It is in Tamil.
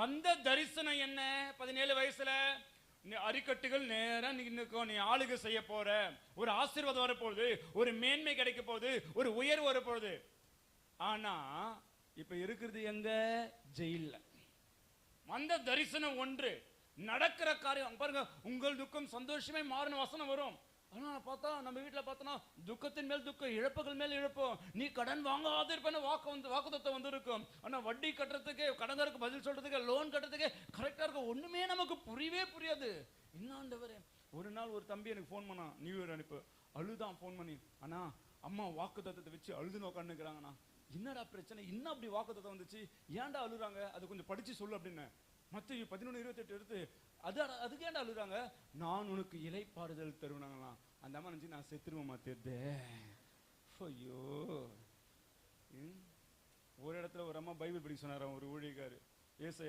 வந்த தரிசனம் என்ன? 17 வயசுல அரிக்கட்டுகள் நேரம் நீ ஆளுகை செய்ய போற, ஒரு ஆசீர்வாதம் வரப்போகுது, ஒரு மேன்மை கிடைக்க போகுது, ஒரு உயர்வு வரப்போகுது. ஆனா இப்ப இருக்கிறது எங்க? ஜெயில்ல. வந்த தரிசனம் ஒன்று, நடக்கிற காரியம் பாருங்க. உங்கள் துக்கம் சந்தோஷமே மாறின வசனம் வரும். ஆனா பார்த்தா நம்ம வீட்டில் பார்த்தோன்னா துக்கத்தின் மேல் துக்கம், இழப்புகள் மேல் இழப்போம். நீ கடன் வாங்காத இருப்பேன்னு வாக்குத்தத்தம் வந்திருக்கும். ஆனா வட்டி கட்டுறதுக்கு, கடன்காருக்கு பதில் சொல்றதுக்கு, லோன் கட்டுறதுக்கு கரெக்டா இருக்கும். ஒண்ணுமே நமக்கு புரியவே புரியாது. என்னாண்டவரே. ஒரு நாள் ஒரு தம்பி எனக்கு ஃபோன் பண்ணான், நியூ இயர் அனுப்பு. அழுதான் ஃபோன் பண்ணி, அண்ணா அம்மா வாக்குத்தத்தத்தை வச்சு அழுதுன்னு உட்காந்துக்கிறாங்கண்ணா. என்னடா பிரச்சனை? இன்னும் அப்படி வாக்குத்தத்தம் வந்துச்சு, ஏன்டா அழுறாங்க? அது கொஞ்சம் படிச்சு சொல்லு அப்படின்னு. மத்தேயு 11:28 எடுத்து, அதுக்கு ஏன்டா அழுறாங்க? நான் உனக்கு இலைப்பாறுதல் தருவனாங்களாம். அந்த அம்மா நினைச்சு நான் செத்துருவேன் மாத்தேதே. ஐயோ. ஒரு இடத்துல ஒரு அம்மா பைபிள் படிக்க சொன்னாராம் ஒரு ஊழியக்காரு.